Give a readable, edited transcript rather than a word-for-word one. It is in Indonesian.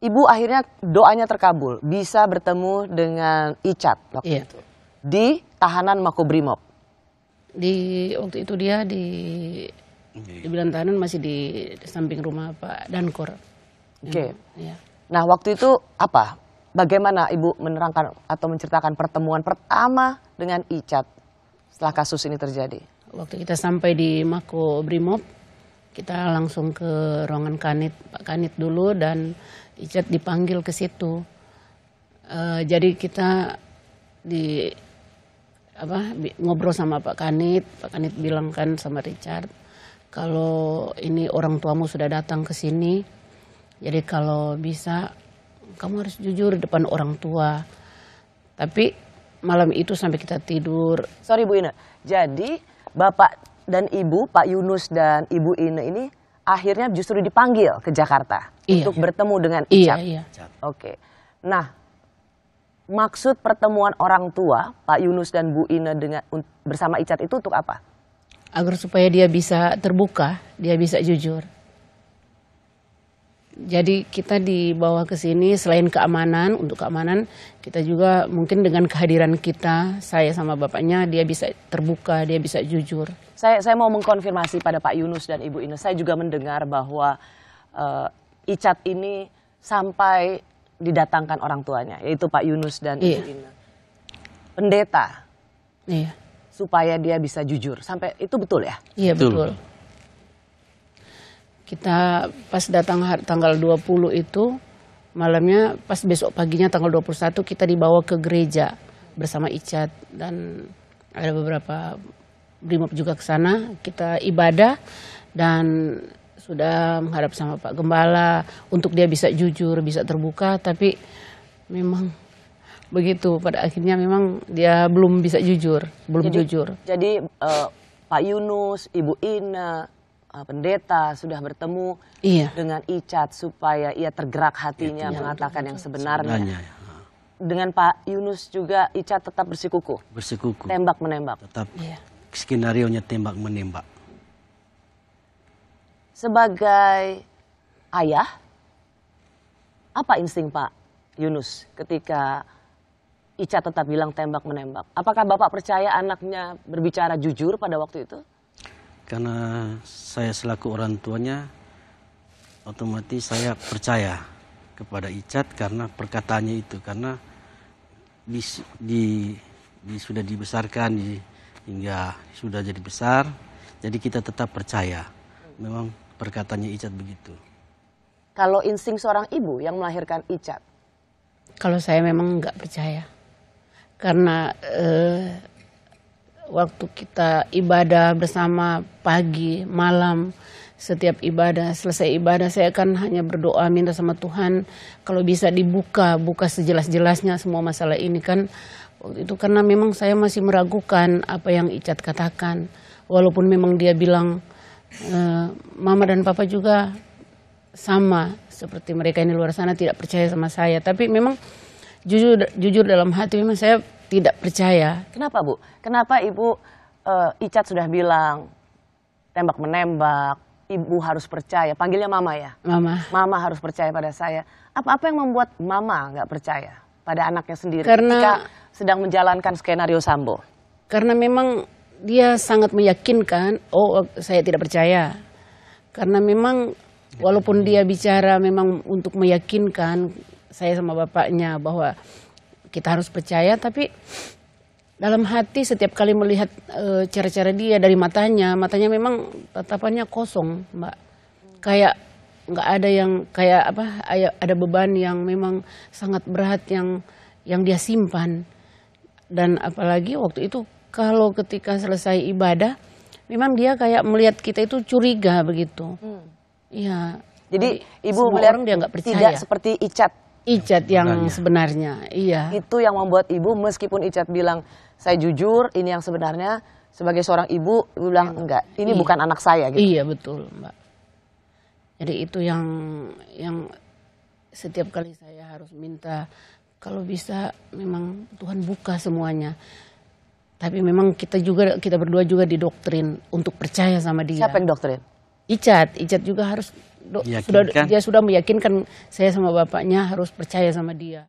Ibu akhirnya doanya terkabul, bisa bertemu dengan Icat waktu itu di tahanan Makobrimob. Waktu itu dia dibilang tahanan masih di samping rumah Pak Dankor. Oke. Ya. Nah waktu itu apa? Bagaimana Ibu menerangkan atau menceritakan pertemuan pertama dengan Icat setelah kasus ini terjadi? Waktu kita sampai di Makobrimob, kita langsung ke ruangan Kanit, Pak Kanit dulu, dan Icat dipanggil ke situ. Jadi kita ngobrol sama Pak Kanit. Pak Kanit bilang kan sama Richard, kalau ini orang tuamu sudah datang ke sini, jadi kalau bisa kamu harus jujur di depan orang tua. Tapi malam itu sampai kita tidur. Sorry Bu Ine, jadi Bapak dan Ibu, Pak Yunus dan Ibu Ine ini akhirnya justru dipanggil ke Jakarta untuk bertemu dengan Icat. Iya. Oke. Nah, maksud pertemuan orang tua Pak Yunus dan Bu Ine bersama Icat itu untuk apa? Agar supaya dia bisa terbuka, dia bisa jujur. Jadi kita dibawa ke sini selain keamanan, untuk keamanan kita juga mungkin dengan kehadiran kita, saya sama bapaknya, dia bisa terbuka, dia bisa jujur. Saya mau mengkonfirmasi pada Pak Yunus dan Ibu Ine, saya juga mendengar bahwa Icat ini sampai didatangkan orang tuanya, yaitu Pak Yunus dan Ibu Ine. Pendeta. Iya. Supaya dia bisa jujur. Sampai itu betul ya? Iya betul. Kita pas datang tanggal 20 itu, malamnya pas besok paginya tanggal 21 kita dibawa ke gereja bersama Icat. Dan ada beberapa brimob juga ke sana, kita ibadah dan sudah menghadap sama Pak Gembala untuk dia bisa jujur, bisa terbuka, tapi memang begitu pada akhirnya memang dia belum bisa jujur, jujur. Jadi Pak Yunus, Ibu Ine, pendeta sudah bertemu dengan Icat supaya ia tergerak hatinya mengatakan yang sebenarnya. Dengan Pak Yunus juga Icat tetap bersikukuh. Tembak menembak. Tetap skenario-nya tembak menembak. Sebagai ayah, apa insting Pak Yunus ketika Icat tetap bilang tembak menembak? Apakah Bapak percaya anaknya berbicara jujur pada waktu itu? Karena saya selaku orang tuanya, otomatis saya percaya kepada Icat karena perkataannya itu. Karena sudah dibesarkan hingga sudah jadi besar, jadi kita tetap percaya. Memang perkataannya Icat begitu. Kalau insting seorang ibu yang melahirkan Icat? Kalau saya memang nggak percaya. Karena waktu kita ibadah bersama pagi, malam, setiap ibadah, selesai ibadah saya kan hanya berdoa minta sama Tuhan kalau bisa buka sejelas-jelasnya semua masalah ini kan. Waktu itu karena memang saya masih meragukan apa yang Icat katakan. Walaupun memang dia bilang Mama dan Papa juga sama seperti mereka ini luar sana tidak percaya sama saya. Tapi memang jujur dalam hati memang saya tidak percaya. Kenapa Bu? Kenapa Ibu Icat sudah bilang tembak menembak, Ibu harus percaya, panggilnya Mama ya? Mama harus percaya pada saya. Apa yang membuat Mama nggak percaya pada anaknya sendiri ketika sedang menjalankan skenario Sambo? Karena memang dia sangat meyakinkan, saya tidak percaya. Karena memang walaupun dia bicara memang untuk meyakinkan saya sama bapaknya bahwa kita harus percaya, tapi dalam hati setiap kali melihat cara-cara dia dari matanya memang tatapannya kosong, Mbak. Kayak nggak ada yang ada beban yang memang sangat berat yang dia simpan. Dan apalagi waktu itu kalau ketika selesai ibadah, memang dia kayak melihat kita itu curiga begitu. Iya. Jadi Ibu melihat dia nggak percaya. Tidak seperti Icat yang sebenarnya. Iya. Itu yang membuat Ibu meskipun Icat bilang saya jujur ini yang sebenarnya, sebagai seorang ibu bilang enggak, ini bukan anak saya gitu. Iya betul Mbak. Jadi itu yang setiap kali saya harus minta kalau bisa memang Tuhan buka semuanya. Tapi memang kita berdua juga didoktrin untuk percaya sama dia. Siapa yang doktrin? Icat juga harus dia sudah meyakinkan saya sama bapaknya harus percaya sama dia.